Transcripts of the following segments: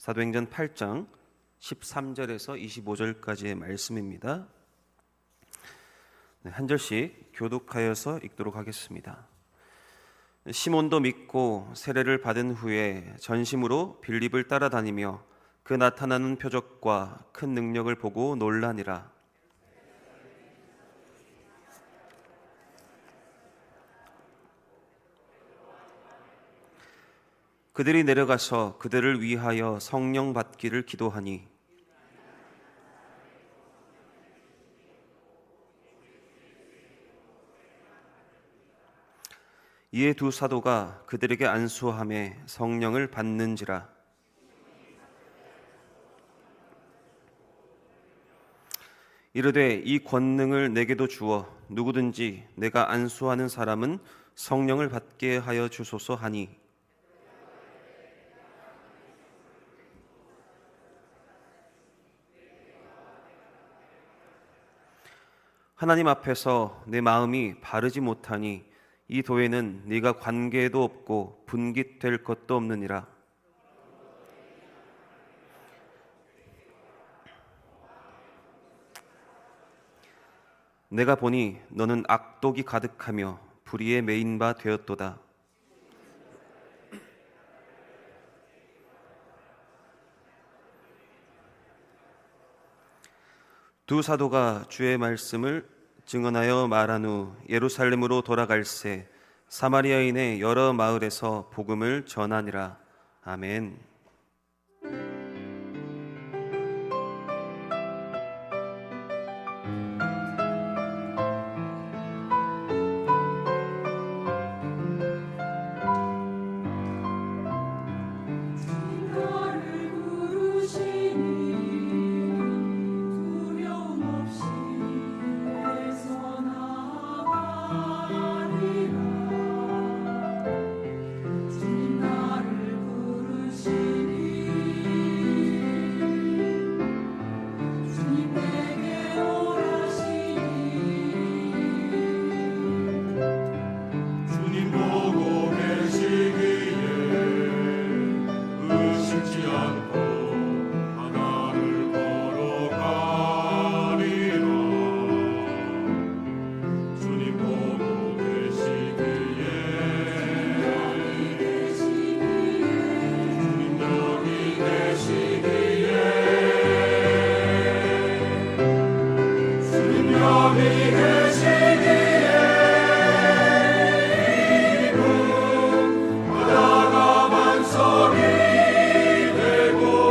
사도행전 8장 13절에서 25절까지의 말씀입니다. 한 절씩 교독하여서 읽도록 하겠습니다. 시몬도 믿고 세례를 받은 후에 전심으로 빌립을 따라다니며 그 나타나는 표적과 큰 능력을 보고 놀라니라. 그들이 내려가서 그들을 위하여 성령 받기를 기도하니 이에 두 사도가 그들에게 안수하매 성령을 받는지라. 이르되 이 권능을 내게도 주어 누구든지 내가 안수하는 사람은 성령을 받게 하여 주소서 하니 하나님 앞에서 내 마음이 바르지 못하니 이 도에는 네가 관계도 없고 분깃될 것도 없느니라. 내가 보니 너는 악독이 가득하며 불의에 매인 바 되었도다. 두 사도가 주의 말씀을 증언하여 말한 후 예루살렘으로 돌아갈새 사마리아인의 여러 마을에서 복음을 전하니라. 아멘. 바다가 만석이 되고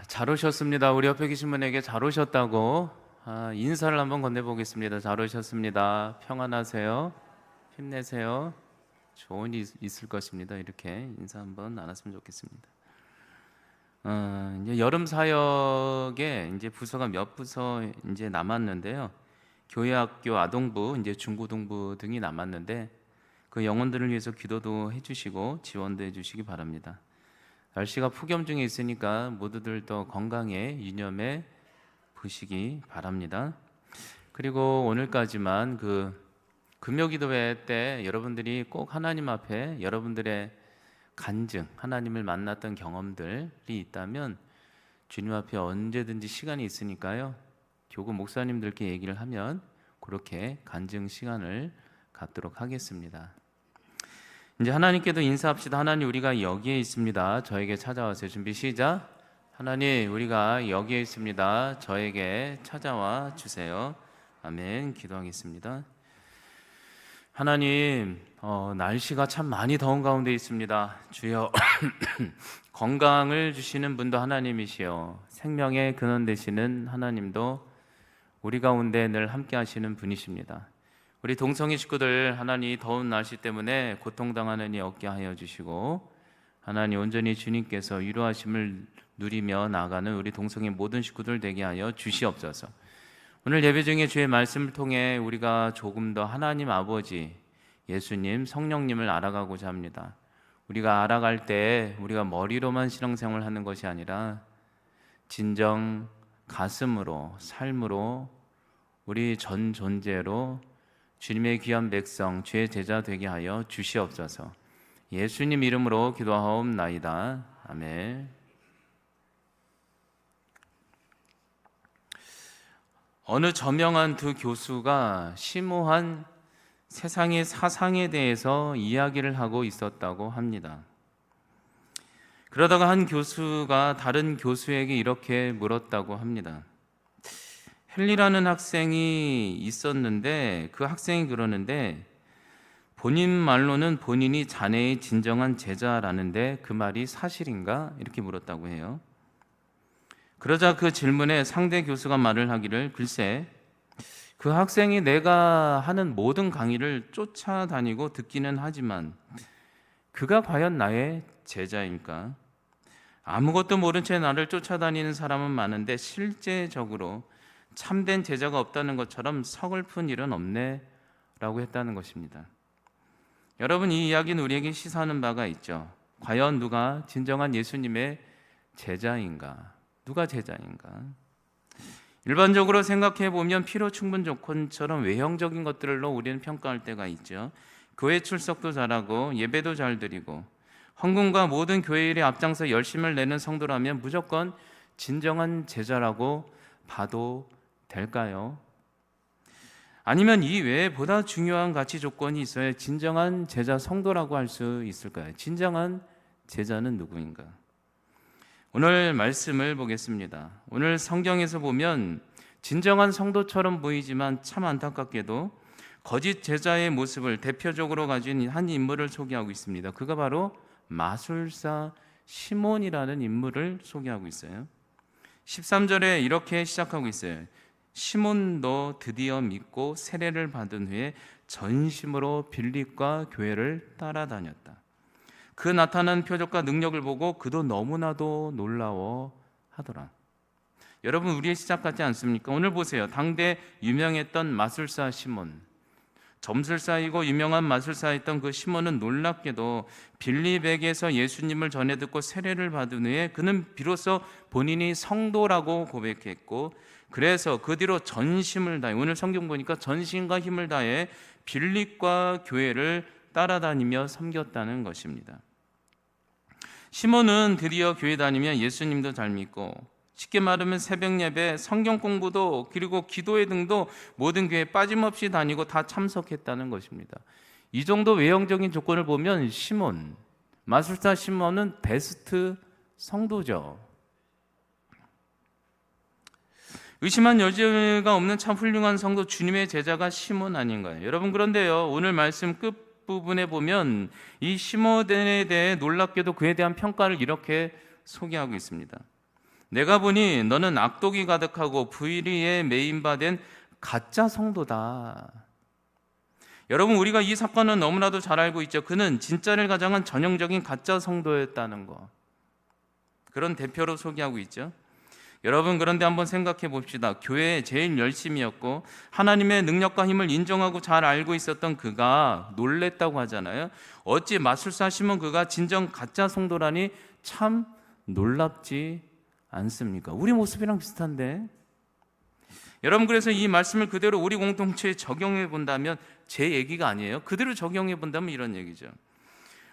잘 오셨습니다. 우리 옆에 계신 분에게 잘 오셨다고 인사를 한번 건네보겠습니다. 잘 오셨습니다. 평안하세요. 힘내세요. 좋은 일 있을 것입니다. 이렇게 인사 한번 나눴으면 좋겠습니다. 이제 여름 사역에 이제 부서가 몇 부서 이제 남았는데요. 교회학교 아동부, 이제 중고등부 등이 남았는데 그 영혼들을 위해서 기도도 해주시고 지원도 해주시기 바랍니다. 날씨가 폭염 중에 있으니까 모두들 더 건강에 유념해 보시기 바랍니다. 그리고 오늘까지만 그 금요기도회 때 여러분들이 꼭 하나님 앞에 여러분들의 간증, 하나님을 만났던 경험들이 있다면 주님 앞에 언제든지 시간이 있으니까요. 교구 목사님들께 얘기를 하면 그렇게 간증 시간을 갖도록 하겠습니다. 이제 하나님께도 인사합시다. 하나님, 우리가 여기에 있습니다. 저에게 찾아와세요. 준비 시작. 하나님, 우리가 여기에 있습니다. 저에게 찾아와 주세요. 아멘. 기도하겠습니다. 하나님, 날씨가 참 많이 더운 가운데 있습니다. 주여 건강을 주시는 분도 하나님이시요 생명의 근원 되시는 하나님도 우리 가운데 늘 함께 하시는 분이십니다. 우리 동성애 식구들 하나님 더운 날씨 때문에 고통당하는 이 얻게 하여 주시고 하나님 온전히 주님께서 위로하심을 누리며 나아가는 우리 동성애 모든 식구들 되게 하여 주시옵소서. 오늘 예배 중에 주의 말씀을 통해 우리가 조금 더 하나님 아버지, 예수님, 성령님을 알아가고자 합니다. 우리가 알아갈 때 우리가 머리로만 신앙생활을 하는 것이 아니라 진정 가슴으로, 삶으로, 우리 전 존재로 주님의 귀한 백성, 주의 제자 되게 하여 주시옵소서. 예수님 이름으로 기도하옵나이다. 아멘. 어느 저명한 두 교수가 심오한 세상의 사상에 대해서 이야기를 하고 있었다고 합니다. 그러다가 한 교수가 다른 교수에게 이렇게 물었다고 합니다. 헨리라는 학생이 있었는데 그 학생이 그러는데 본인 말로는 본인이 자네의 진정한 제자라는데 그 말이 사실인가? 이렇게 물었다고 해요. 그러자 그 질문에 상대 교수가 말을 하기를 글쎄 그 학생이 내가 하는 모든 강의를 쫓아다니고 듣기는 하지만 그가 과연 나의 제자일까? 아무것도 모른 채 나를 쫓아다니는 사람은 많은데 실제적으로 참된 제자가 없다는 것처럼 서글픈 일은 없네 라고 했다는 것입니다. 여러분, 이 이야기는 우리에게 시사하는 바가 있죠. 과연 누가 진정한 예수님의 제자인가? 누가 제자인가? 일반적으로 생각해 보면 필요 충분 조건처럼 외형적인 것들로 우리는 평가할 때가 있죠. 교회 출석도 잘하고 예배도 잘 드리고 헌금과 모든 교회 일에 앞장서 열심을 내는 성도라면 무조건 진정한 제자라고 봐도 될까요? 아니면 이 외에 보다 중요한 가치 조건이 있어야 진정한 제자 성도라고 할 수 있을까요? 진정한 제자는 누구인가? 오늘 말씀을 보겠습니다. 오늘 성경에서 보면 진정한 성도처럼 보이지만 참 안타깝게도 거짓 제자의 모습을 대표적으로 가진 한 인물을 소개하고 있습니다. 그가 바로 마술사 시몬이라는 인물을 소개하고 있어요. 13절에 이렇게 시작하고 있어요. 시몬도 드디어 믿고 세례를 받은 후에 전심으로 빌립과 교회를 따라다녔다. 그 나타난 표적과 능력을 보고 그도 너무나도 놀라워하더라. 여러분, 우리의 시작 같지 않습니까? 오늘 보세요. 당대 유명했던 마술사 시몬, 점술사이고 유명한 마술사였던 그 시몬은 놀랍게도 빌립에게서 예수님을 전해 듣고 세례를 받은 후에 그는 비로소 본인이 성도라고 고백했고 그래서 그 뒤로 전심을 다해, 오늘 성경 보니까 전심과 힘을 다해 빌립과 교회를 따라다니며 섬겼다는 것입니다. 시몬은 드디어 교회 다니며 예수님도 잘 믿고 쉽게 말하면 새벽 예배, 성경 공부도 그리고 기도회 등도 모든 교회에 빠짐없이 다니고 다 참석했다는 것입니다. 이 정도 외형적인 조건을 보면 시몬, 마술사 시몬은 베스트 성도죠. 의심한 여지가 없는 참 훌륭한 성도, 주님의 제자가 시몬 아닌가요? 여러분, 그런데요, 오늘 말씀 끝부분에 보면 이 시몬에 대해 놀랍게도 그에 대한 평가를 이렇게 소개하고 있습니다. 내가 보니 너는 악독이 가득하고 불의에 매인바된 가짜 성도다. 여러분, 우리가 이 사건은 너무나도 잘 알고 있죠. 그는 진짜를 가장한 전형적인 가짜 성도였다는 거. 그런 대표로 소개하고 있죠. 여러분, 그런데 한번 생각해 봅시다. 교회에 제일 열심이었고 하나님의 능력과 힘을 인정하고 잘 알고 있었던 그가 놀랬다고 하잖아요. 어찌 마술사 시몬 그가 진정 가짜 성도라니 참 놀랍지 않습니까? 우리 모습이랑 비슷한데. 여러분, 그래서 이 말씀을 그대로 우리 공동체에 적용해 본다면, 제 얘기가 아니에요. 그대로 적용해 본다면 이런 얘기죠.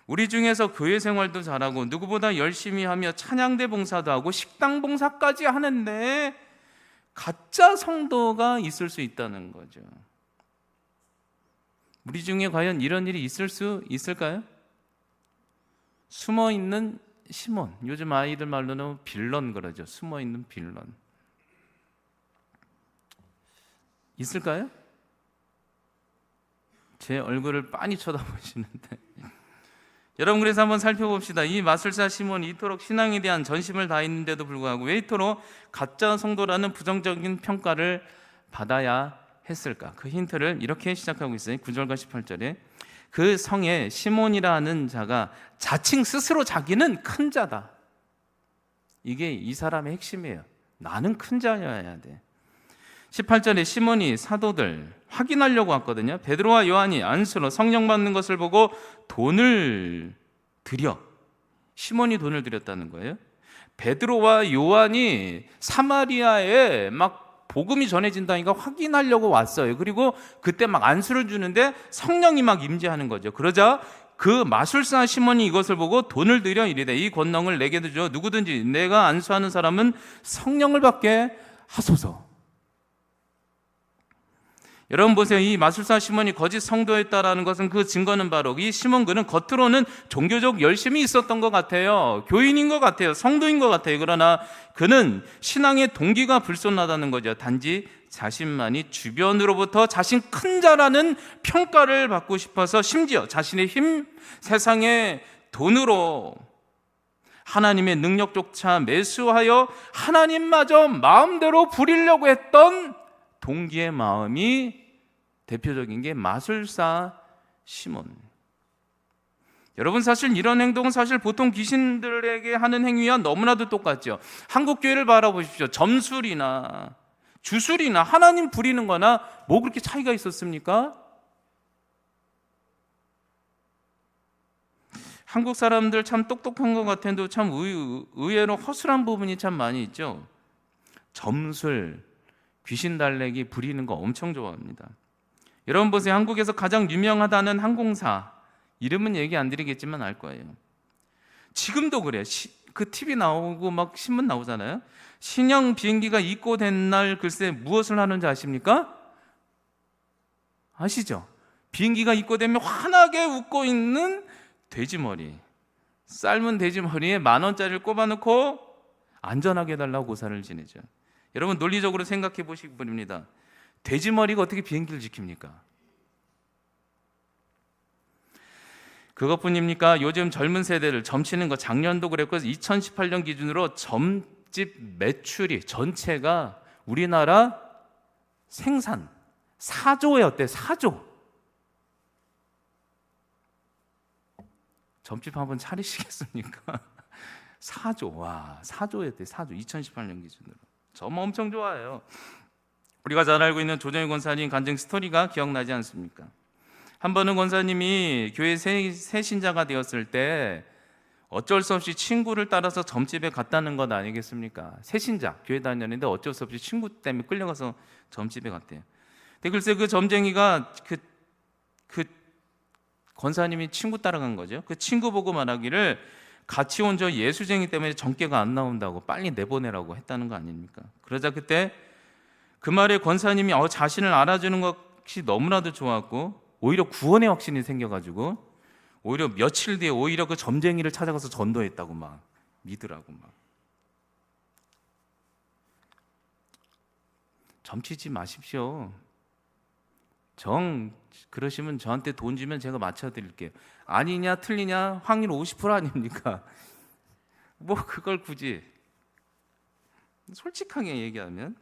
우리 중에서 교회 생활도 잘하고 누구보다 열심히 하며 찬양대 봉사도 하고 식당 봉사까지 하는데 가짜 성도가 있을 수 있다는 거죠. 우리 중에 과연 이런 일이 있을 수 있을까요? 숨어있는 시몬, 요즘 아이들 말로는 빌런 그러죠. 숨어있는 빌런. 있을까요? 제 얼굴을 빤히 쳐다보시는데 여러분, 그래서 한번 살펴봅시다. 이 마술사 시몬이 이토록 신앙에 대한 전심을 다했는데도 불구하고 왜 이토록 가짜 성도라는 부정적인 평가를 받아야 했을까? 그 힌트를 이렇게 시작하고 있어요. 9절과 18절에 그 성에 시몬이라는 자가 자칭 스스로 자기는 큰 자다. 이게 이 사람의 핵심이에요. 나는 큰 자여야 돼. 18절에 시몬이 사도들 확인하려고 왔거든요. 베드로와 요한이 안수로 성령 받는 것을 보고 돈을 드려. 시몬이 돈을 드렸다는 거예요. 베드로와 요한이 사마리아에 막 복음이 전해진다니까 확인하려고 왔어요. 그리고 그때 막 안수를 주는데 성령이 막 임재하는 거죠. 그러자 그 마술사 시몬이 이것을 보고 돈을 드려 이르되 이 권능을 내게도 줘. 누구든지 내가 안수하는 사람은 성령을 받게 하소서. 여러분 보세요. 이 마술사 시몬이 거짓 성도였다라는 것은 그 증거는 바로 이 시몬 그는 겉으로는 종교적 열심이 있었던 것 같아요. 교인인 것 같아요. 성도인 것 같아요. 그러나 그는 신앙의 동기가 불손하다는 거죠. 단지 자신만이 주변으로부터 자신 큰 자라는 평가를 받고 싶어서 심지어 자신의 힘, 세상의 돈으로 하나님의 능력조차 매수하여 하나님마저 마음대로 부리려고 했던 동기의 마음이 대표적인 게 마술사 시몬. 여러분, 사실 이런 행동은 사실 보통 귀신들에게 하는 행위와 너무나도 똑같죠. 한국 교회를 바라보십시오. 점술이나 주술이나 하나님 부리는 거나 뭐 그렇게 차이가 있었습니까? 한국 사람들 참 똑똑한 것 같아도 참 의외로 허술한 부분이 참 많이 있죠. 점술, 귀신 달래기 부리는 거 엄청 좋아합니다. 여러분 보세요. 한국에서 가장 유명하다는 항공사 이름은 얘기 안 드리겠지만 알 거예요. 지금도 그래. 그 TV 나오고 막 신문 나오잖아요. 신형 비행기가 입고된 날 글쎄 무엇을 하는지 아십니까? 아시죠? 비행기가 입고되면 환하게 웃고 있는 돼지머리, 삶은 돼지머리에 10,000원짜리를 꼽아놓고 안전하게 해달라고 고사를 지내죠. 여러분, 논리적으로 생각해 보시기 바랍니다. 돼지머리가 어떻게 비행기를 지킵니까? 그것뿐입니까? 요즘 젊은 세대를 점치는 거 작년도 그랬고 2018년 기준으로 점집 매출이 전체가 우리나라 생산 4조에 어때? 4조. 점집 한번 차리시겠습니까? 4조. 와, 4조였대. 4조. 2018년 기준으로. 점 엄청 좋아해요. 우리가 잘 알고 있는 조정희 권사님 간증 스토리가 기억나지 않습니까? 한 번은 권사님이 교회 새 신자가 되었을 때 어쩔 수 없이 친구를 따라서 점집에 갔다는 것 아니겠습니까? 새 신자, 교회 다녔는데 어쩔 수 없이 친구 때문에 끌려가서 점집에 갔대요. 근데 글쎄 그 점쟁이가 그 권사님이 친구 따라간 거죠. 그 친구 보고 말하기를 같이 온 저 예수쟁이 때문에 점괘가 안 나온다고 빨리 내보내라고 했다는 거 아닙니까? 그러자 그때 그 말에 권사님이 자신을 알아주는 것이 너무나도 좋았고 오히려 구원의 확신이 생겨가지고 오히려 며칠 뒤에 오히려 그 점쟁이를 찾아가서 전도했다고 막 믿으라고 막. 점치지 마십시오. 그러시면 저한테 돈 주면 제가 맞춰드릴게요. 아니냐 틀리냐 확률 50% 아닙니까? 뭐 그걸 굳이. 솔직하게 얘기하면.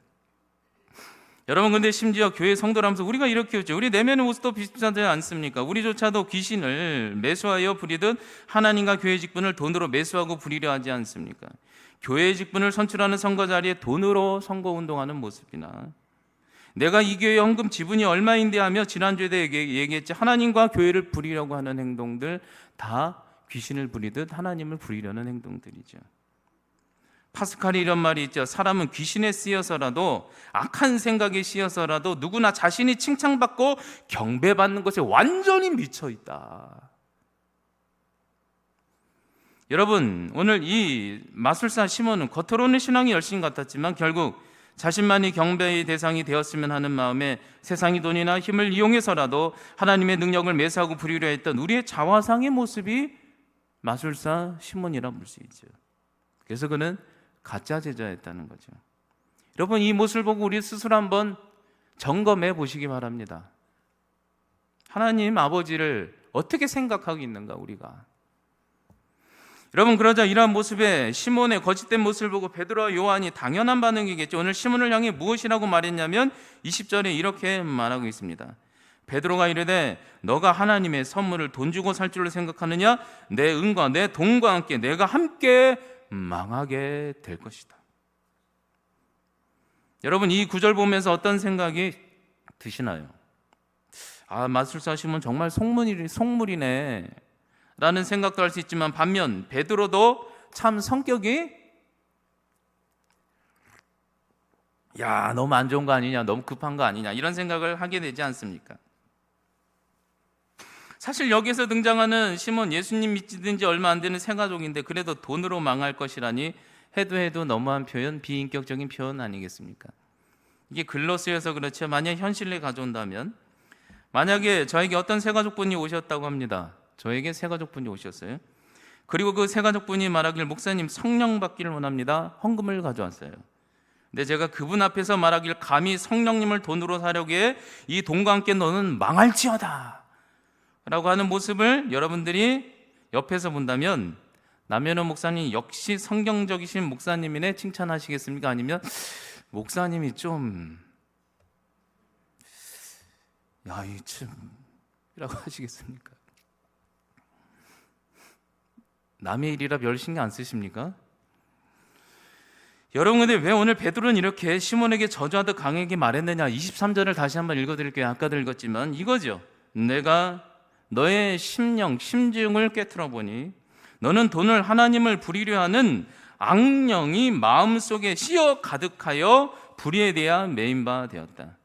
여러분, 근데 심지어 교회 성도라면서 우리가 이렇게 했죠. 우리 내면의 모습도 비슷하지 않습니까? 우리조차도 귀신을 매수하여 부리듯 하나님과 교회 직분을 돈으로 매수하고 부리려 하지 않습니까? 교회 직분을 선출하는 선거 자리에 돈으로 선거 운동하는 모습이나, 내가 이 교회 헌금 지분이 얼마인데 하며 지난주에도 얘기했지, 하나님과 교회를 부리려고 하는 행동들 다 귀신을 부리듯 하나님을 부리려는 행동들이죠. 파스칼이 이런 말이 있죠. 사람은 귀신에 쓰여서라도, 악한 생각에 씌여서라도 누구나 자신이 칭찬받고 경배받는 것에 완전히 미쳐 있다. 여러분, 오늘 이 마술사 시몬은 겉으로는 신앙이 열심 같았지만 결국 자신만이 경배의 대상이 되었으면 하는 마음에 세상의 돈이나 힘을 이용해서라도 하나님의 능력을 매수하고 부리려 했던 우리의 자화상의 모습이 마술사 시몬이라 볼 수 있죠. 그래서 그는 가짜 제자였다는 거죠. 여러분, 이 모습을 보고 우리 스스로 한번 점검해 보시기 바랍니다. 하나님 아버지를 어떻게 생각하고 있는가 우리가. 여러분, 그러자 이러한 모습에 시몬의 거짓된 모습을 보고 베드로와 요한이 당연한 반응이겠죠. 오늘 시몬을 향해 무엇이라고 말했냐면 20절에 이렇게 말하고 있습니다. 베드로가 이르되 너가 하나님의 선물을 돈 주고 살 줄로 생각하느냐? 내 은과 내 돈과 함께 내가 함께 망하게 될 것이다. 여러분, 이 구절 보면서 어떤 생각이 드시나요? 아, 마술사 시몬 정말 속물이네 라는 생각도 할 수 있지만, 반면 베드로도 참 성격이 너무 안 좋은 거 아니냐, 너무 급한 거 아니냐, 이런 생각을 하게 되지 않습니까? 사실 여기서 등장하는 시몬, 예수님 믿는 지 얼마 안 되는 세 가족인데 그래도 돈으로 망할 것이라니 해도 너무한 표현, 비인격적인 표현 아니겠습니까? 이게 글로 쓰여서 그렇죠. 만약 현실에 가져온다면, 만약에 저에게 어떤 세 가족분이 오셨다고 합니다. 저에게 세 가족분이 오셨어요. 그리고 그 세 가족분이 말하길, 목사님 성령 받기를 원합니다. 헌금을 가져왔어요. 근데 제가 그분 앞에서 말하길, 감히 성령님을 돈으로 사려고 해 이 돈과 함께 너는 망할지어다 라고 하는 모습을 여러분들이 옆에서 본다면, 남현호 목사님 역시 성경적이신 목사님이네 칭찬하시겠습니까? 아니면 목사님이 좀 이라고 하시겠습니까? 남의 일이라 별 신경 안 쓰십니까? 여러분, 근데 왜 오늘 베드로는 이렇게 시몬에게 저주하듯 강하게 말했느냐? 23절을 다시 한번 읽어드릴게요. 아까도 읽었지만 이거죠. 내가 너의 심중을 깨트려 보니 너는 돈을 하나님을 부리려 하는 악령이 마음속에 씌어 가득하여 불의에 대하 매인 바 되었다.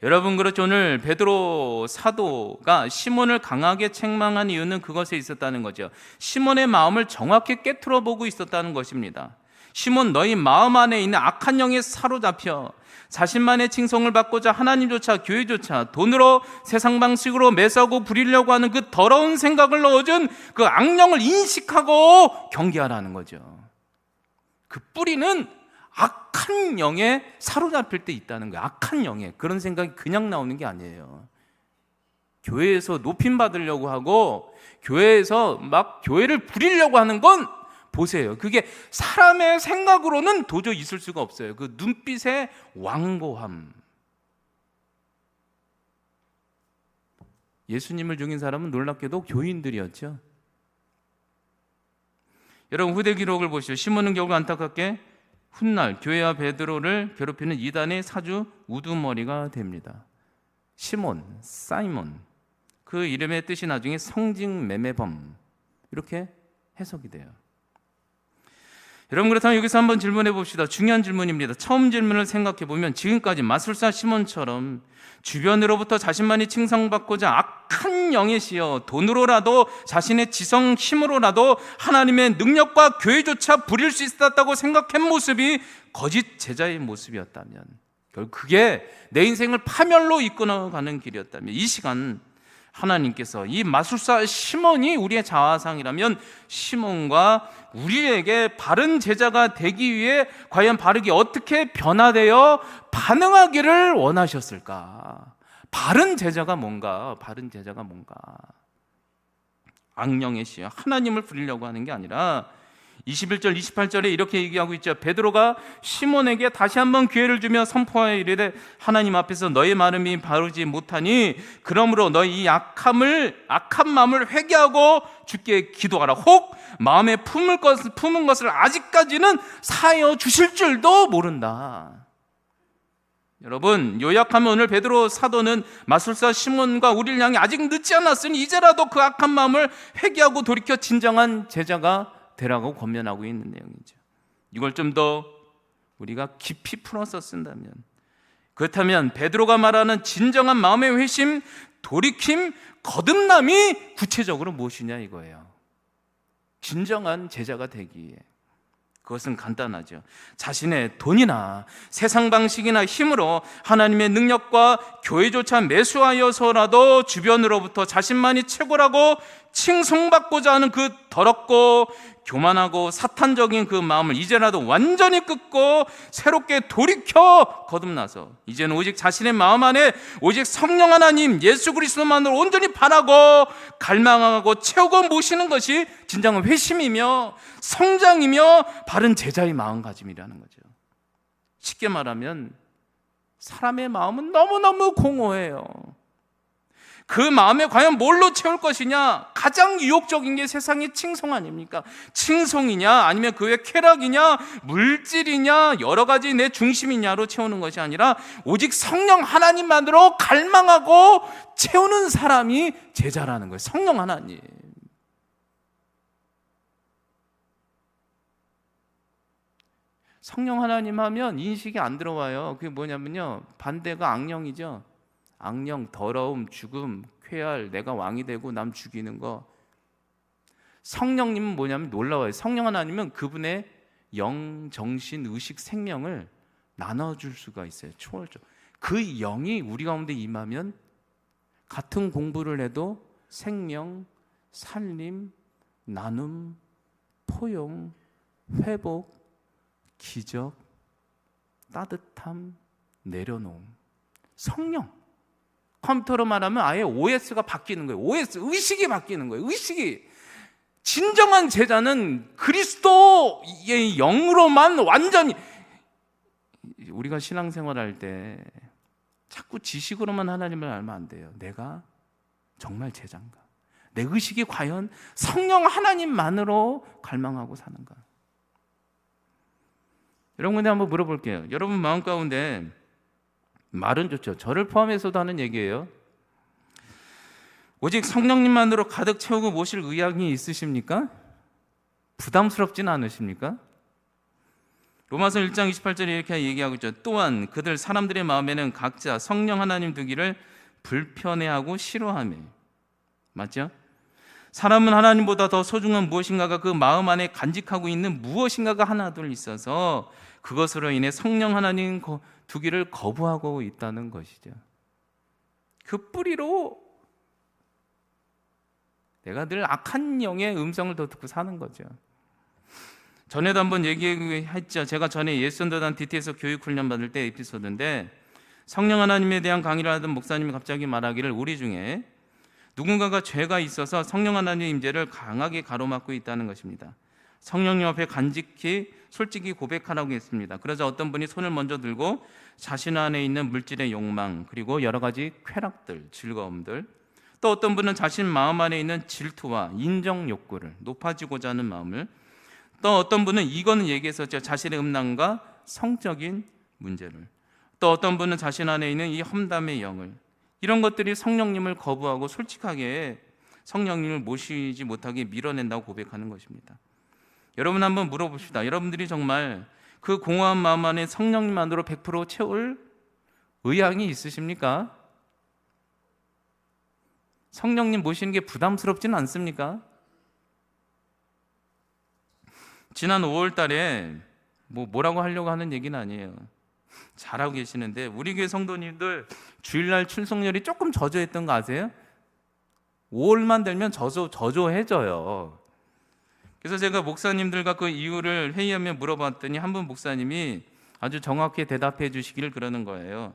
여러분, 그렇죠. 오늘 베드로 사도가 시몬을 강하게 책망한 이유는 그것에 있었다는 거죠. 시몬의 마음을 정확히 깨트려 보고 있었다는 것입니다. 시몬, 너희 마음 안에 있는 악한 영에 사로잡혀 자신만의 칭송을 받고자 하나님조차 교회조차 돈으로 세상 방식으로 매수하고 부리려고 하는 그 더러운 생각을 넣어준 그 악령을 인식하고 경계하라는 거죠. 그 뿌리는 악한 영에 사로잡힐 때 있다는 거예요. 악한 영에. 그런 생각이 그냥 나오는 게 아니에요. 교회에서 높임 받으려고 하고 교회에서 막 교회를 부리려고 하는 건, 보세요, 그게 사람의 생각으로는 도저히 있을 수가 없어요. 그 눈빛의 완고함. 예수님을 죽인 사람은 놀랍게도 교인들이었죠. 여러분, 후대 기록을 보시죠. 시몬은 결국 안타깝게 훗날 교회와 베드로를 괴롭히는 이단의 사주 우두머리가 됩니다. 시몬, 사이몬, 그 이름의 뜻이 나중에 성직매매범, 이렇게 해석이 돼요. 여러분, 그렇다면 여기서 한번 질문해 봅시다. 중요한 질문입니다. 처음 질문을 생각해 보면, 지금까지 마술사 시몬처럼 주변으로부터 자신만이 칭송받고자 악한 영에 씌여 돈으로라도 자신의 지성 힘으로라도 하나님의 능력과 교회조차 부릴 수 있었다고 생각한 모습이 거짓 제자의 모습이었다면, 결국 그게 내 인생을 파멸로 이끌어가는 길이었다면, 이 시간 하나님께서 이 마술사 시몬이 우리의 자화상이라면 시몬과 우리에게 바른 제자가 되기 위해 과연 바르게 어떻게 변화되어 반응하기를 원하셨을까? 바른 제자가 뭔가? 바른 제자가 뭔가? 악령의 씨야 하나님을 부리려고 하는 게 아니라 21절 28절에 이렇게 얘기하고 있죠. 베드로가 시몬에게 다시 한번 기회를 주며 선포하여 이르되 하나님 앞에서 너의 마음이 바르지 못하니 그러므로 너희 이 악한 마음을 회개하고 주께 기도하라. 혹 마음에 품은 것을 아직까지는 사하여 주실 줄도 모른다. 여러분, 요약하면 오늘 베드로 사도는 마술사 시몬과 우리를 향해 아직 늦지 않았으니 이제라도 그 악한 마음을 회개하고 돌이켜 진정한 제자가 되라고 권면하고 있는 내용이죠. 이걸 좀 더 우리가 깊이 풀어서 쓴다면, 그렇다면 베드로가 말하는 진정한 마음의 회심, 돌이킴, 거듭남이 구체적으로 무엇이냐 이거예요. 진정한 제자가 되기에 그것은 간단하죠. 자신의 돈이나 세상 방식이나 힘으로 하나님의 능력과 교회조차 매수하여서라도 주변으로부터 자신만이 최고라고 칭송받고자 하는 그 더럽고 교만하고 사탄적인 그 마음을 이제라도 완전히 끊고 새롭게 돌이켜 거듭나서 이제는 오직 자신의 마음 안에 오직 성령 하나님 예수 그리스도만으로 온전히 바라고 갈망하고 채우고 모시는 것이 진정한 회심이며 성장이며 바른 제자의 마음가짐이라는 거죠. 쉽게 말하면 사람의 마음은 너무너무 공허해요. 그 마음에 과연 뭘로 채울 것이냐? 가장 유혹적인 게 세상의 칭송 아닙니까? 칭송이냐 아니면 그 외 쾌락이냐 물질이냐 여러 가지 내 중심이냐로 채우는 것이 아니라 오직 성령 하나님만으로 갈망하고 채우는 사람이 제자라는 거예요. 성령 하나님. 성령 하나님 하면 인식이 안 들어와요. 그게 뭐냐면요, 반대가 악령이죠. 악령, 더러움, 죽음, 쾌활, 내가 왕이 되고 남 죽이는 거. 성령님은 뭐냐면 놀라워요. 성령 하나님은 그분의 영, 정신, 의식, 생명을 나눠줄 수가 있어요. 초월적. 그 영이 우리 가운데 임하면 같은 공부를 해도 생명, 살림, 나눔, 포용, 회복, 기적, 따뜻함, 내려놓음. 성령. 컴퓨터로 말하면 아예 OS가 바뀌는 거예요. OS, 의식이 바뀌는 거예요. 의식이. 진정한 제자는 그리스도의 영으로만 완전히. 우리가 신앙생활 할 때 자꾸 지식으로만 하나님을 알면 안 돼요. 내가 정말 제자인가? 내 의식이 과연 성령 하나님만으로 갈망하고 사는가? 여러분, 근데 한번 물어볼게요. 여러분 마음 가운데 말은 좋죠. 저를 포함해서도 하는 얘기예요. 오직 성령님만으로 가득 채우고 모실 의향이 있으십니까? 부담스럽지는 않으십니까? 로마서 1장 28절에 이렇게 얘기하고 있죠. 또한 그들 사람들의 마음에는 각자 성령 하나님 두기를 불편해하고 싫어하며. 맞죠? 사람은 하나님보다 더 소중한 무엇인가가 그 마음 안에 간직하고 있는 무엇인가가 하나둘 있어서 그것으로 인해 성령 하나님 두기를 거부하고 있다는 것이죠. 그 뿌리로 내가 늘 악한 영의 음성을 더 듣고 사는 거죠. 전에도 한번 얘기했죠. 제가 전에 예수전도단 DT에서 교육훈련 받을 때 에피소드인데, 성령 하나님에 대한 강의를 하던 목사님이 갑자기 말하기를 우리 중에 누군가가 죄가 있어서 성령 하나님의 임재를 강하게 가로막고 있다는 것입니다. 성령님 앞에 간직히 솔직히 고백하라고 했습니다. 그래서 어떤 분이 손을 먼저 들고 자신 안에 있는 물질의 욕망, 그리고 여러 가지 쾌락들, 즐거움들, 또 어떤 분은 자신 마음 안에 있는 질투와 인정 욕구를, 높아지고자 하는 마음을, 또 어떤 분은 이거는 얘기했었죠. 자신의 음란과 성적인 문제를, 또 어떤 분은 자신 안에 있는 이 험담의 영을, 이런 것들이 성령님을 거부하고 솔직하게 성령님을 모시지 못하게 밀어낸다고 고백하는 것입니다. 여러분 한번 물어봅시다. 여러분들이 정말 그 공허한 마음 안에 성령님만으로 100% 채울 의향이 있으십니까? 성령님 모시는 게 부담스럽지는 않습니까? 지난 5월 달에 뭐라고 하려고 하는 얘기는 아니에요. 잘하고 계시는데 우리 교회 성도님들 주일날 출석률이 조금 저조했던 거 아세요? 5월만 되면 저조해져요. 그래서 제가 목사님들과 그 이유를 회의하며 물어봤더니 한 분 목사님이 아주 정확히 대답해 주시기를 그러는 거예요.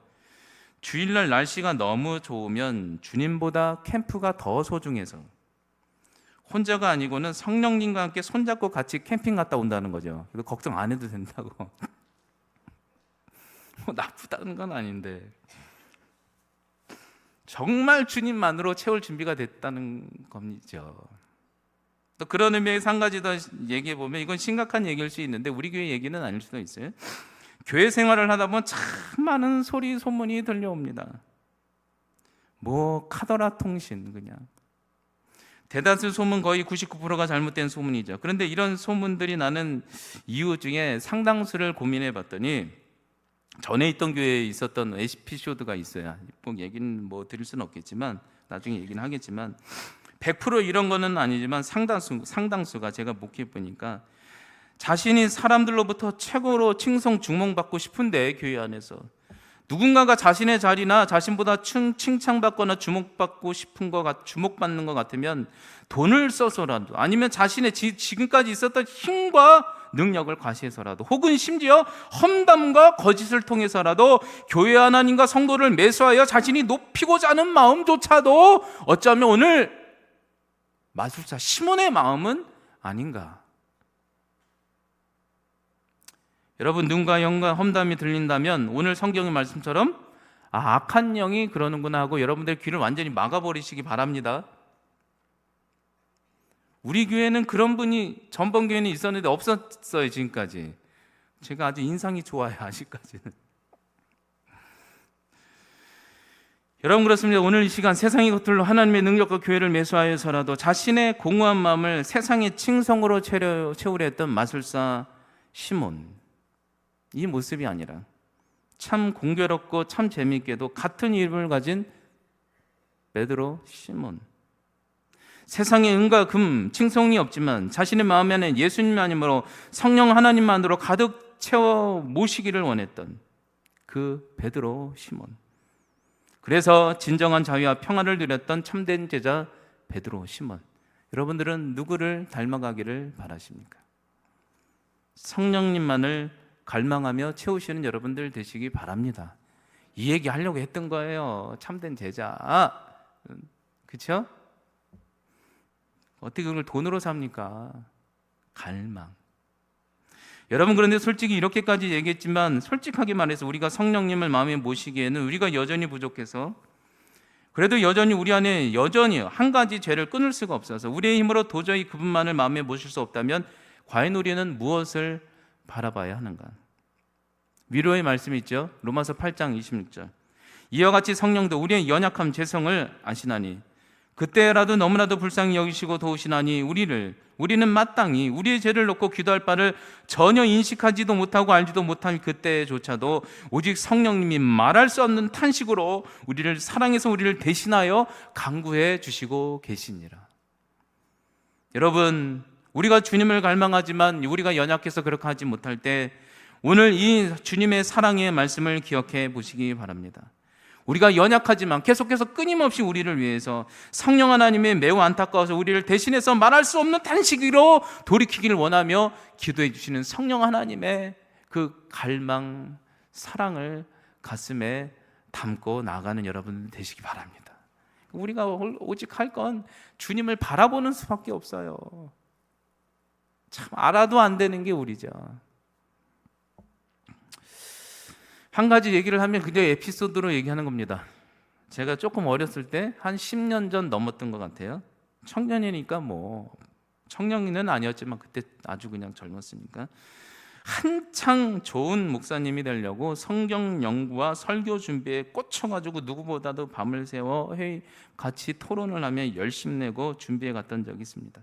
주일날 날씨가 너무 좋으면 주님보다 캠프가 더 소중해서, 혼자가 아니고는 성령님과 함께 손잡고 같이 캠핑 갔다 온다는 거죠. 그래서 걱정 안 해도 된다고. 뭐 나쁘다는 건 아닌데 정말 주님만으로 채울 준비가 됐다는 겁니다. 또 그런 의미에서 한 가지 더 얘기해 보면, 이건 심각한 얘기일 수 있는데 우리 교회 얘기는 아닐 수도 있어요. 교회 생활을 하다 보면 참 많은 소리 소문이 들려옵니다. 뭐 카더라 통신, 그냥 대다수 소문 거의 99%가 잘못된 소문이죠. 그런데 이런 소문들이 나는 이유 중에 상당수를 고민해 봤더니, 전에 있던 교회에 있었던 에피소드가 있어요. 뭐 얘기는 뭐 드릴 수는 없겠지만 나중에 얘기는 하겠지만, 100% 이런 거는 아니지만 상당수가 제가 목회 보니까 자신이 사람들로부터 최고로 칭송 주목받고 싶은데, 교회 안에서 누군가가 자신의 자리나 자신보다 칭찬받거나 주목받고 싶은 주목받는 것 같으면 돈을 써서라도, 아니면 자신의 지금까지 있었던 힘과 능력을 과시해서라도, 혹은 심지어 험담과 거짓을 통해서라도 교회 하나님과 성도를 매수하여 자신이 높이고자 하는 마음조차도 어쩌면 오늘 마술사 시몬의 마음은 아닌가. 여러분, 눈과 영과 험담이 들린다면 오늘 성경의 말씀처럼 악한 영이 그러는구나 하고 여러분들 귀를 완전히 막아버리시기 바랍니다. 우리 교회는 그런 분이 전번 교회는 있었는데 없었어요, 지금까지. 제가 아주 인상이 좋아요, 아직까지는. 여러분, 그렇습니다. 오늘 이 시간 세상의 것들로 하나님의 능력과 교회를 매수하여서라도 자신의 공허한 마음을 세상의 칭송으로 채우려 했던 마술사 시몬, 이 모습이 아니라 참 공교롭고 참 재미있게도 같은 이름을 가진 베드로 시몬, 세상에 은과 금, 칭송이 없지만 자신의 마음 안에 예수님만으로, 성령 하나님만으로 가득 채워 모시기를 원했던 그 베드로 시몬, 그래서 진정한 자유와 평화를 누렸던 참된 제자 베드로 시몬. 여러분들은 누구를 닮아가기를 바라십니까? 성령님만을 갈망하며 채우시는 여러분들 되시기 바랍니다. 이 얘기 하려고 했던 거예요. 참된 제자. 그렇죠? 어떻게 그걸 돈으로 삽니까? 갈망. 여러분, 그런데 솔직히 이렇게까지 얘기했지만 솔직하게 말해서 우리가 성령님을 마음에 모시기에는 우리가 여전히 부족해서, 그래도 여전히 우리 안에 여전히 한 가지 죄를 끊을 수가 없어서 우리의 힘으로 도저히 그분만을 마음에 모실 수 없다면 과연 우리는 무엇을 바라봐야 하는가? 위로의 말씀이 있죠. 로마서 8장 26절. 이와 같이 성령도 우리의 연약함 죄성을 아시나니 그때라도 너무나도 불쌍히 여기시고 도우시나니 우리는 마땅히 우리의 죄를 놓고 기도할 바를 전혀 인식하지도 못하고 알지도 못한 그때조차도 오직 성령님이 말할 수 없는 탄식으로 우리를 사랑해서 우리를 대신하여 간구해 주시고 계시니라. 여러분, 우리가 주님을 갈망하지만 우리가 연약해서 그렇게 하지 못할 때 오늘 이 주님의 사랑의 말씀을 기억해 보시기 바랍니다. 우리가 연약하지만 계속해서 끊임없이 우리를 위해서 성령 하나님의 매우 안타까워서 우리를 대신해서 말할 수 없는 탄식으로 돌이키기를 원하며 기도해 주시는 성령 하나님의 그 갈망, 사랑을 가슴에 담고 나가는 여러분 되시기 바랍니다. 우리가 오직 할 건 주님을 바라보는 수밖에 없어요. 참 알아도 안 되는 게 우리죠. 한 가지 얘기를 하면 그냥 에피소드로 얘기하는 겁니다. 제가 조금 어렸을 때 한 10년 전 넘었던 것 같아요. 청년이니까 뭐 청년은 아니었지만 그때 아주 그냥 젊었으니까 한창 좋은 목사님이 되려고 성경 연구와 설교 준비에 꽂혀가지고 누구보다도 밤을 새워 같이 토론을 하며 열심 내고 준비해 갔던 적이 있습니다.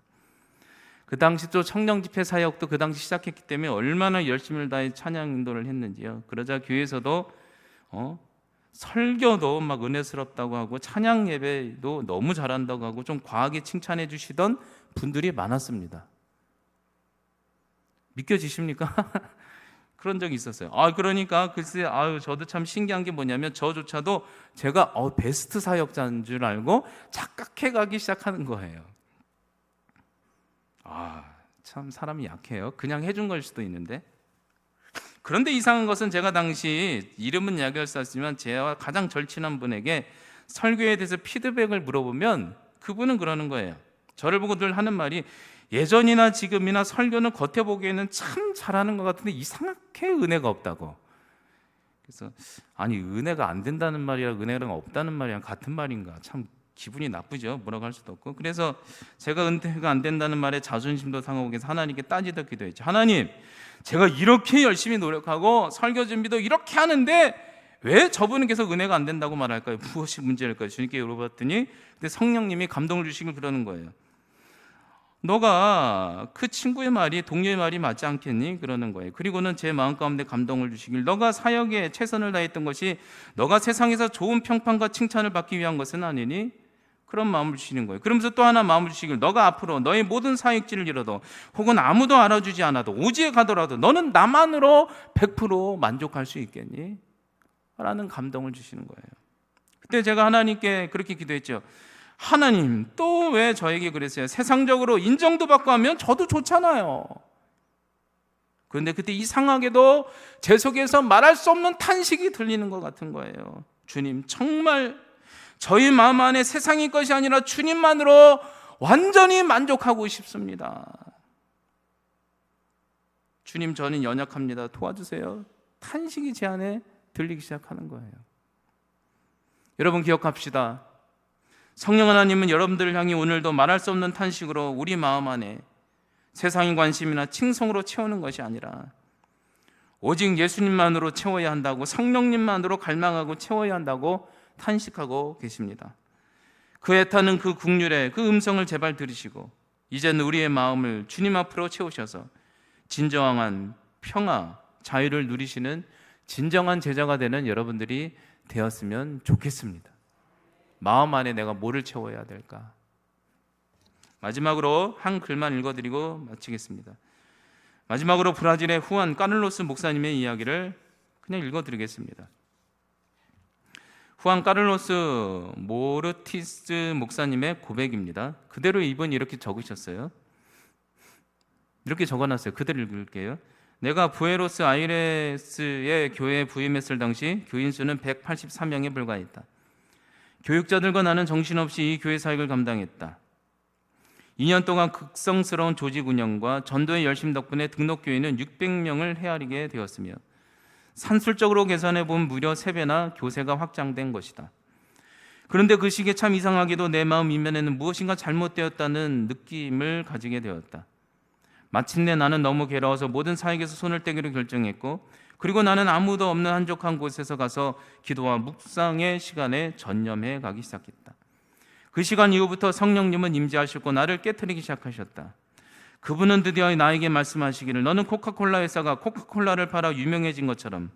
그 당시 또 청년 집회 사역도 그 당시 시작했기 때문에 얼마나 열심을 다해 찬양 인도를 했는지요. 그러자 교회에서도 설교도 막 은혜스럽다고 하고 찬양 예배도 너무 잘한다고 하고 좀 과하게 칭찬해 주시던 분들이 많았습니다. 믿겨지십니까? 그런 적이 있었어요. 그러니까 글쎄, 저도 참 신기한 게 뭐냐면 저조차도 제가 베스트 사역자인 줄 알고 착각해 가기 시작하는 거예요. 참 사람이 약해요. 그냥 해준 걸 수도 있는데. 그런데 이상한 것은 제가 당시 이름은 이야기할 수 없지만 제가 가장 절친한 분에게 설교에 대해서 피드백을 물어보면 그분은 그러는 거예요. 저를 보고 늘 하는 말이 예전이나 지금이나 설교는 겉에 보기에는 참 잘하는 것 같은데 이상하게 은혜가 없다고. 그래서 아니 은혜가 안 된다는 말이랑 은혜가 없다는 말이랑 같은 말인가 참 기분이 나쁘죠. 뭐라고 할 수도 없고. 그래서 제가 은혜가 안 된다는 말에 자존심도 상하고 그래서 하나님께 따지다 기도했죠. 하나님, 제가 이렇게 열심히 노력하고 설교 준비도 이렇게 하는데 왜 저분은 계속 은혜가 안 된다고 말할까요? 무엇이 문제일까요? 주님께 물어봤더니 근데 성령님이 감동을 주시길 그러는 거예요. 너가 그 친구의 말이 동료의 말이 맞지 않겠니? 그러는 거예요. 그리고는 제 마음 가운데 감동을 주시길 너가 사역에 최선을 다했던 것이 너가 세상에서 좋은 평판과 칭찬을 받기 위한 것은 아니니? 그런 마음을 주시는 거예요. 그러면서 또 하나 마음을 주시길 너가 앞으로 너의 모든 사역지를 이뤄도 혹은 아무도 알아주지 않아도 오지에 가더라도 너는 나만으로 100% 만족할 수 있겠니? 라는 감동을 주시는 거예요. 그때 제가 하나님께 그렇게 기도했죠. 하나님 또 왜 저에게 그랬어요? 세상적으로 인정도 받고 하면 저도 좋잖아요. 그런데 그때 이상하게도 제 속에서 말할 수 없는 탄식이 들리는 것 같은 거예요. 주님 정말 저희 마음 안에 세상의 것이 아니라 주님만으로 완전히 만족하고 싶습니다. 주님 저는 연약합니다. 도와주세요. 탄식이 제 안에 들리기 시작하는 거예요. 여러분 기억합시다. 성령 하나님은 여러분들을 향해 오늘도 말할 수 없는 탄식으로 우리 마음 안에 세상의 관심이나 칭송으로 채우는 것이 아니라 오직 예수님만으로 채워야 한다고 성령님만으로 갈망하고 채워야 한다고 탄식하고 계십니다. 그 애타는 그 국률의 그 음성을 제발 들으시고 이제는 우리의 마음을 주님 앞으로 채우셔서 진정한 평화, 자유를 누리시는 진정한 제자가 되는 여러분들이 되었으면 좋겠습니다. 마음 안에 내가 뭐를 채워야 될까? 마지막으로 한 글만 읽어드리고 마치겠습니다. 마지막으로 브라질의 후안 까를로스 목사님의 이야기를 그냥 읽어드리겠습니다. 후안 까를로스 모르티스 목사님의 고백입니다. 그대로 이분이 이렇게 적으셨어요. 이렇게 적어놨어요. 그대로 읽을게요. 내가 부에노스 아이레스의 교회에 부임했을 당시 교인 수는 183명에 불과했다. 교육자들과 나는 정신없이 이 교회 사역을 감당했다. 2년 동안 극성스러운 조직 운영과 전도의 열심 덕분에 등록 교인은 600명을 헤아리게 되었으며 산술적으로 계산해 보면 무려 3배나 교세가 확장된 것이다. 그런데 그 시기에 참 이상하게도 내 마음 이면에는 무엇인가 잘못되었다는 느낌을 가지게 되었다. 마침내 나는 너무 괴로워서 모든 사역에서 손을 떼기로 결정했고 그리고 나는 아무도 없는 한적한 곳에서 가서 기도와 묵상의 시간에 전념해 가기 시작했다. 그 시간 이후부터 성령님은 임재하셨고 나를 깨트리기 시작하셨다. 그분은 드디어 나에게 말씀하시기를 너는 코카콜라 회사가 코카콜라를 팔아 유명해진 것처럼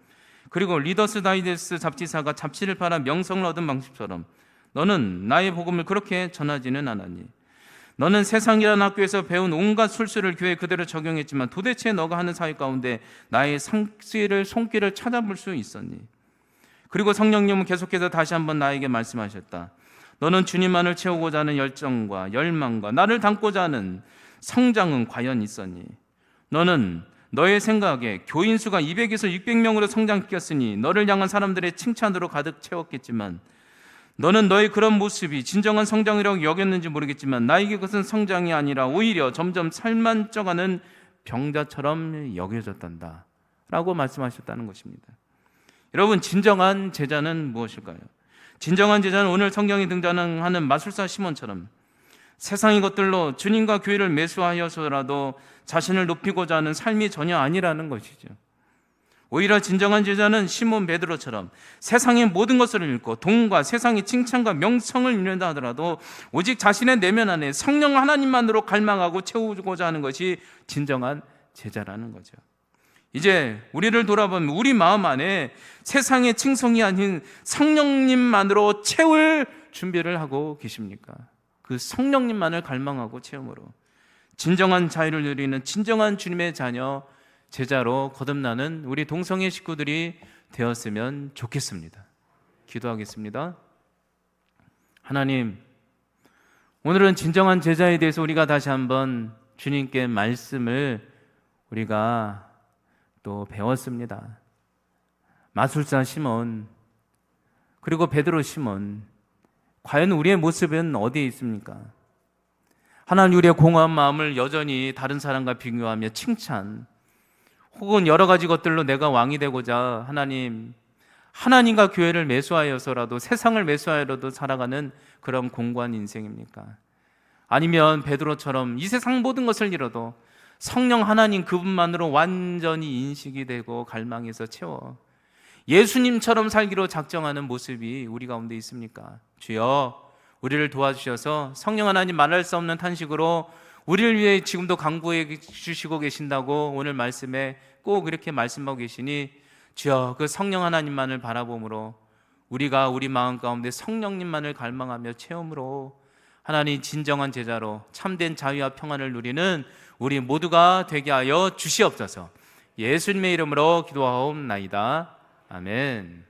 그리고 리더스 다이제스트 잡지사가 잡지를 팔아 명성을 얻은 방식처럼 너는 나의 복음을 그렇게 전하지는 않았니? 너는 세상이라는 학교에서 배운 온갖 술수를 교회에 그대로 적용했지만 도대체 너가 하는 사역 가운데 나의 손길을 찾아볼 수 있었니? 그리고 성령님은 계속해서 다시 한번 나에게 말씀하셨다. 너는 주님만을 채우고자 하는 열정과 열망과 나를 닮고자 하는 성장은 과연 있었니? 너는 너의 생각에 교인 수가 200에서 600명으로 성장시켰으니 너를 향한 사람들의 칭찬으로 가득 채웠겠지만 너는 너의 그런 모습이 진정한 성장이라고 여겼는지 모르겠지만 나에게 그것은 성장이 아니라 오히려 점점 살만 쪄가는 병자처럼 여겨졌단다 라고 말씀하셨다는 것입니다. 여러분 진정한 제자는 무엇일까요? 진정한 제자는 오늘 성경에 등장하는 마술사 시몬처럼 세상의 것들로 주님과 교회를 매수하여서라도 자신을 높이고자 하는 삶이 전혀 아니라는 것이죠. 오히려 진정한 제자는 시몬 베드로처럼 세상의 모든 것을 잃고 돈과 세상의 칭찬과 명성을 잃는다 하더라도 오직 자신의 내면 안에 성령 하나님만으로 갈망하고 채우고자 하는 것이 진정한 제자라는 거죠. 이제 우리를 돌아보면 우리 마음 안에 세상의 칭송이 아닌 성령님만으로 채울 준비를 하고 계십니까? 그 성령님만을 갈망하고 채움으로 진정한 자유를 누리는 진정한 주님의 자녀 제자로 거듭나는 우리 동성애 식구들이 되었으면 좋겠습니다. 기도하겠습니다. 하나님, 오늘은 진정한 제자에 대해서 우리가 다시 한번 주님께 말씀을 우리가 또 배웠습니다. 마술사 시몬 그리고 베드로 시몬, 과연 우리의 모습은 어디에 있습니까? 하나님 우리의 공허한 마음을 여전히 다른 사람과 비교하며 칭찬, 혹은 여러 가지 것들로 내가 왕이 되고자 하나님과 교회를 매수하여서라도, 세상을 매수하여라도 살아가는 그런 공고한 인생입니까? 아니면 베드로처럼 이 세상 모든 것을 잃어도 성령 하나님 그분만으로 완전히 인식이 되고 갈망해서 채워 예수님처럼 살기로 작정하는 모습이 우리 가운데 있습니까? 주여, 우리를 도와주셔서 성령 하나님 말할 수 없는 탄식으로 우리를 위해 지금도 강구해 주시고 계신다고 오늘 말씀에 꼭 이렇게 말씀하고 계시니, 주여, 그 성령 하나님만을 바라봄으로 우리가 우리 마음 가운데 성령님만을 갈망하며 체험으로 하나님 진정한 제자로 참된 자유와 평안을 누리는 우리 모두가 되게 하여 주시옵소서. 예수님의 이름으로 기도하옵나이다. 아멘.